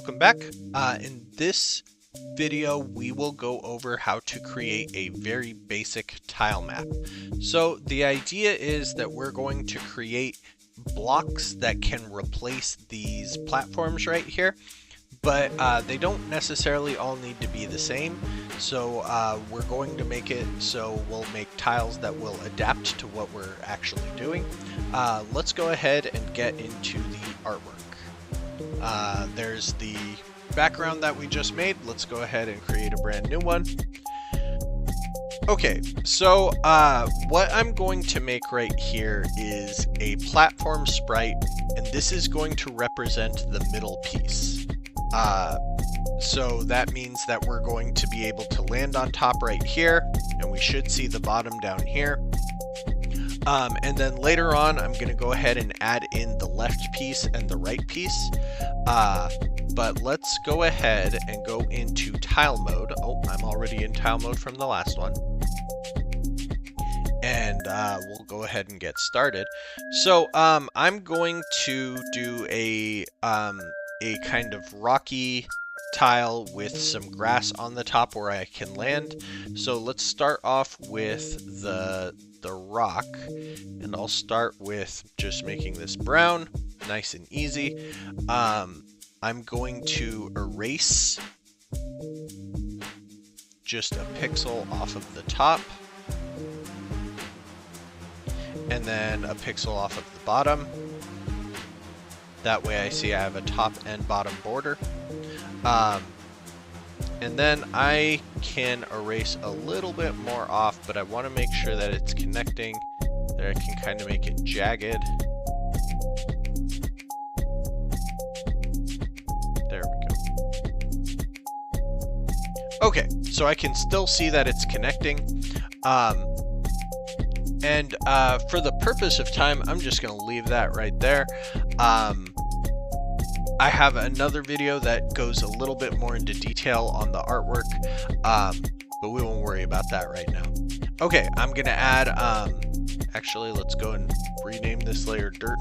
welcome back. In this video, we will go over how to create a very basic tile map. So the idea is that we're going to create blocks that can replace these platforms right here, but they don't necessarily all need to be the same. So we're going to make it so we'll make tiles that will adapt to what we're actually doing. Let's go ahead and get into the artwork. There's the background that we just made. Let's go ahead and create a brand new one. Okay, so what I'm going to make right here is a platform sprite, and this is going to represent the middle piece. So that means that we're going to be able to land on top right here, and we should see the bottom down here. And then later on, I'm going to go ahead and add in the left piece and the right piece. But let's go ahead and go into tile mode. Oh, I'm already in tile mode from the last one. And we'll go ahead and get started. So I'm going to do a kind of rocky tile with some grass on the top where I can land. So let's start off with the rock, and I'll start with just making this brown, nice and easy. I'm going to erase just a pixel off of the top, and then a pixel off of the bottom. That way I see I have a top and bottom border. And then I can erase a little bit more off, but I want to make sure that it's connecting. There, I can kind of make it jagged. There we go. Okay, so I can still see that it's connecting. And for the purpose of time, I'm just going to leave that right there. I have another video that goes a little bit more into detail on the artwork, but we won't worry about that right now. Okay, I'm going to add, actually, let's go and rename this layer dirt.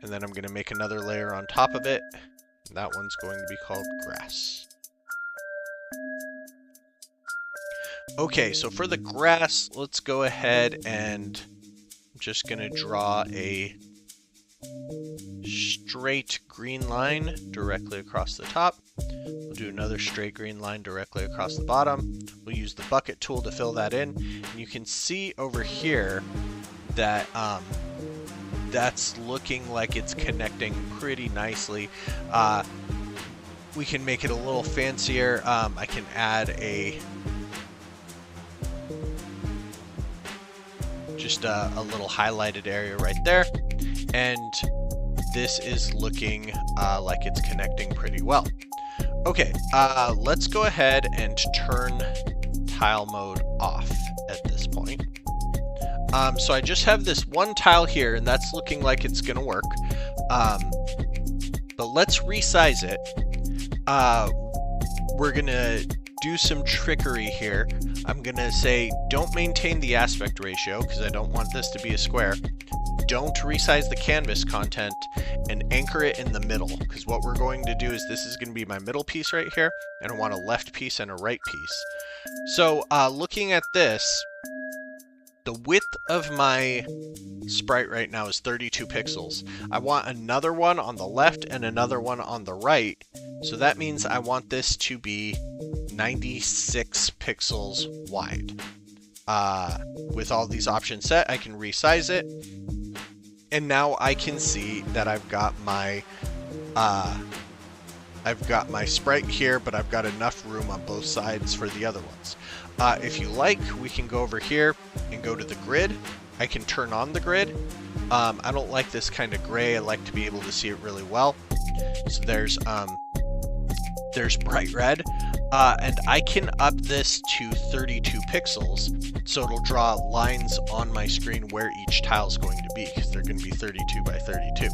And then I'm going to make another layer on top of it. And that one's going to be called grass. Okay, so for the grass, let's go ahead and I'm just going to draw a straight green line directly across the top. We'll do another straight green line directly across the bottom. We'll use the bucket tool to fill that in. And you can see over here that that's looking like it's connecting pretty nicely. We can make it a little fancier. I can add just a little highlighted area right there, and this is looking like it's connecting pretty well. Okay, let's go ahead and turn tile mode off at this point. So I just have this one tile here, and that's looking like it's gonna work. But let's resize it. We're gonna do some trickery here. I'm gonna say don't maintain the aspect ratio because I don't want this to be a square. Don't resize the canvas content, and anchor it in the middle, because what we're going to do is this is going to be my middle piece right here, and I want a left piece and a right piece. So looking at this, the width of my sprite right now is 32 pixels. I want another one on the left and another one on the right, so that means I want this to be 96 pixels wide. With all these options set, I can resize it. And now I can see that I've got my sprite here, but I've got enough room on both sides for the other ones. If you like, we can go over here and go to the grid. I can turn on the grid. I don't like this kind of gray. I like to be able to see it really well. So there's bright red. And I can up this to 32 pixels, so it'll draw lines on my screen where each tile is going to be, because they're going to be 32 by 32.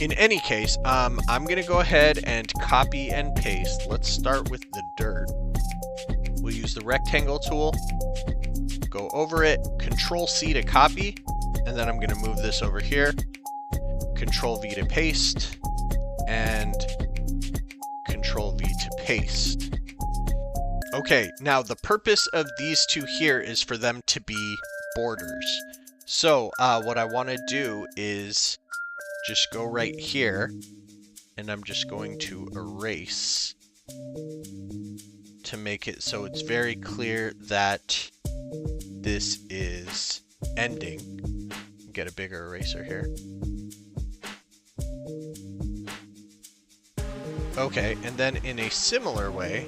In any case, I'm going to go ahead and copy and paste. Let's start with the dirt. We'll use the rectangle tool, go over it, Control-C to copy, and then I'm going to move this over here, Control-V to paste, and paste. Okay, now the purpose of these two here is for them to be borders. So what I want to do is just go right here, and I'm just going to erase to make it so it's very clear that this is ending. Get a bigger eraser here. Okay, and then in a similar way,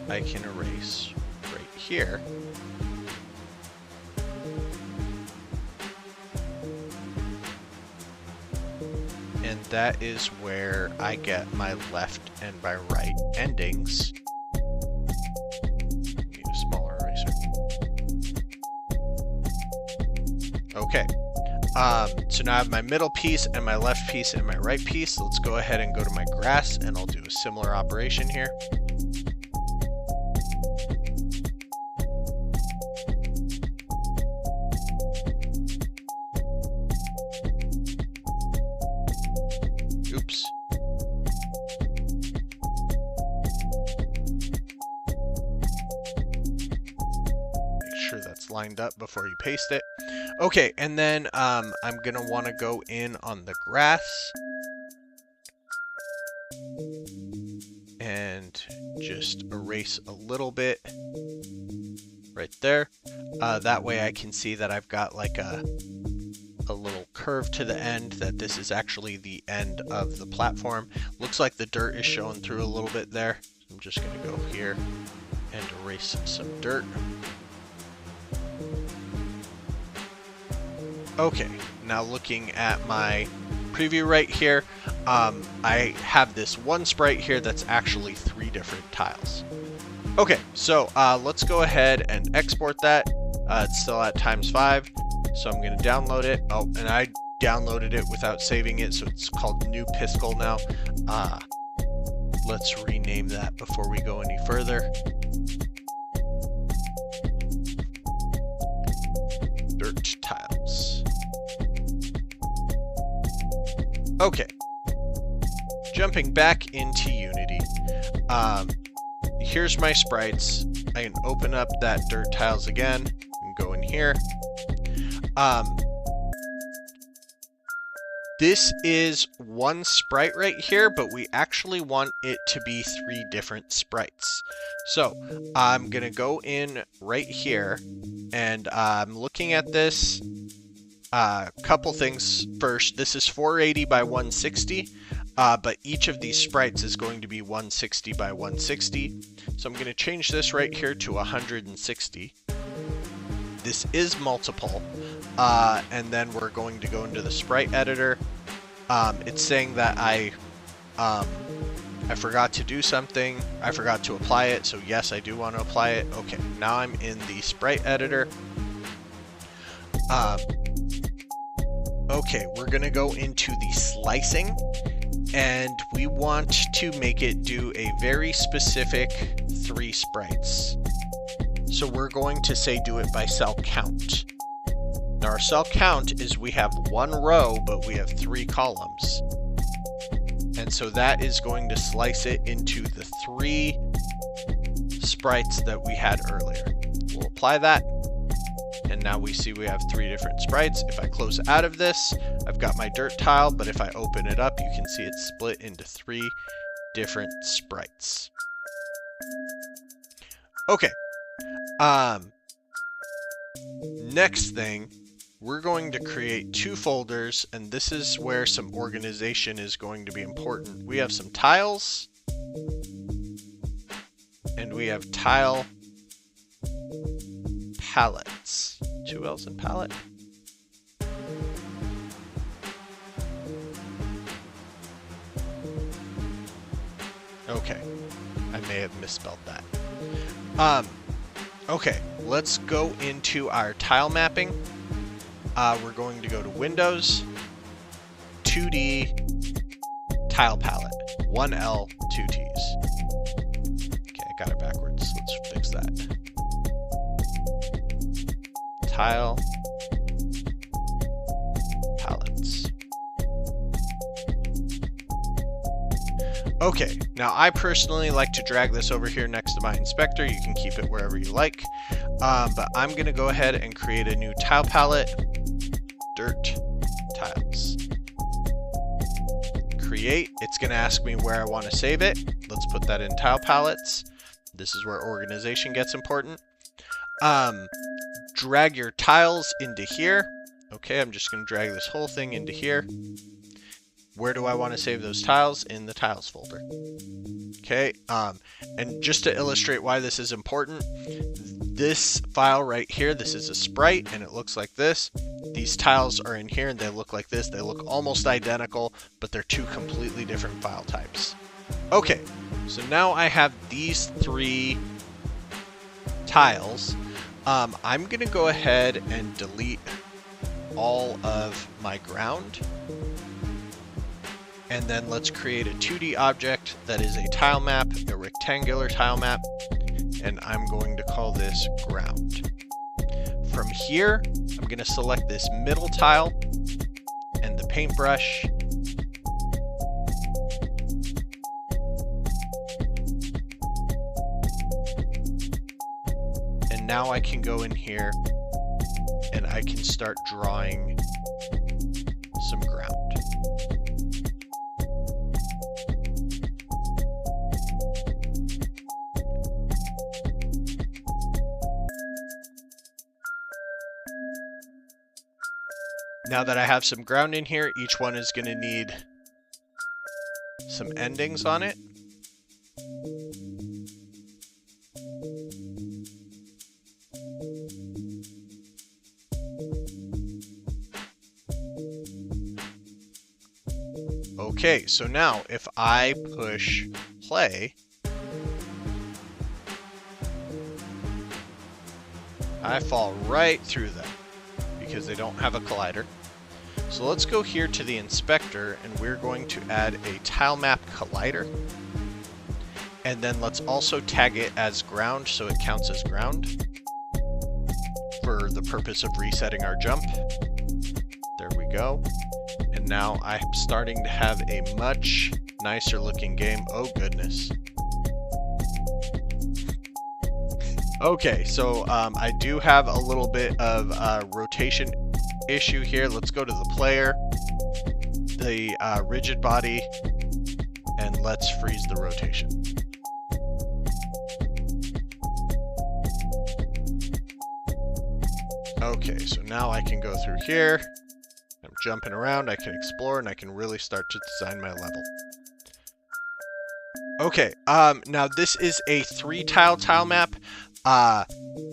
I can erase right here. And that is where I get my left and my right endings. Need a smaller eraser. Okay. So now I have my middle piece and my left piece and my right piece. Let's go ahead and go to my grass, and I'll do a similar operation here. Oops. Make sure that's lined up before you paste it. Okay, and then I'm gonna want to go in on the grass and just erase a little bit right there. That way I can see that I've got like a little curve to the end, that this is actually the end of the platform. Looks like the dirt is showing through a little bit there. So I'm just gonna go here and erase some dirt. Okay, now looking at my preview right here, I have this one sprite here that's actually 3 different tiles. Okay, so let's go ahead and export that. It's still at ×5, so I'm going to download it. Oh, and I downloaded it without saving it, so it's called New Piskel now. Let's rename that before we go any further. Dirt tiles. Okay, jumping back into Unity, here's my sprites. I can open up that dirt tiles again and go in here. This is one sprite right here, but we actually want it to be 3 different sprites. So I'm gonna go in right here, and I'm looking at this. Couple things first. This is 480 by 160, but each of these sprites is going to be 160 by 160. So I'm going to change this right here to 160. This is multiple, and then we're going to go into the sprite editor. It's saying that I forgot to do something. I forgot to apply it, so yes, I do want to apply it. Okay, now I'm in the sprite editor. Okay, we're gonna go into the slicing, and we want to make it do a very specific 3 sprites. So we're going to say do it by cell count. Now our cell count is we have 1 row, but we have 3 columns. And so that is going to slice it into the 3 sprites that we had earlier. We'll apply that. And now we see we have 3 different sprites. If I close out of this, I've got my dirt tile, but if I open it up, you can see it's split into 3 different sprites. Okay. Next thing, we're going to create 2 folders, and this is where some organization is going to be important. We have some tiles, and we have tile palettes. 2 L's in palette. Okay, I may have misspelled that. Okay, let's go into our tile mapping. We're going to go to Windows, 2D, Tile Palette, 1L, 2 T's. Okay, I got it backwards. Let's fix that. Tile palettes. Okay, now I personally like to drag this over here next to my inspector. You can keep it wherever you like. But I'm going to go ahead and create a new tile palette. Dirt tiles. Create. It's going to ask me where I want to save it. Let's put that in tile palettes. This is where organization gets important. Drag your tiles into here. Okay, I'm just going to drag this whole thing into here. Where do I want to save those tiles? In the tiles folder. Okay, and just to illustrate why this is important, this file right here, this is a sprite and it looks like this. These tiles are in here and they look like this. They look almost identical, but they're two completely different file types. Okay, so now I have these 3 tiles. I'm going to go ahead and delete all of my ground. And then let's create a 2D object that is a tile map, a rectangular tile map, and I'm going to call this ground. From here, I'm going to select this middle tile and the paintbrush. And now I can go in here and I can start drawing some ground. Now that I have some ground in here, each one is going to need some endings on it. Okay, so now if I push play, I fall right through them because they don't have a collider. So let's go here to the inspector and we're going to add a tilemap collider. And then let's also tag it as ground so it counts as ground for the purpose of resetting our jump. There we go. And now I'm starting to have a much nicer looking game. Oh goodness. Okay, so I do have a little bit of rotation issue here. Let's go to the player, the rigid body, and let's freeze the rotation. Okay, so now I can go through here. I'm jumping around, I can explore, and I can really start to design my level. Okay, now this is a 3-tile tile map.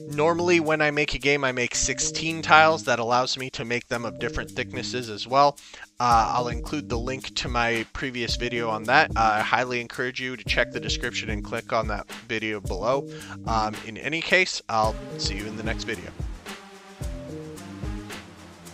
Normally when I make a game, I make 16 tiles. That allows me to make them of different thicknesses as well. I'll include the link to my previous video on that. I highly encourage you to check the description and click on that video below. In any case, I'll see you in the next video.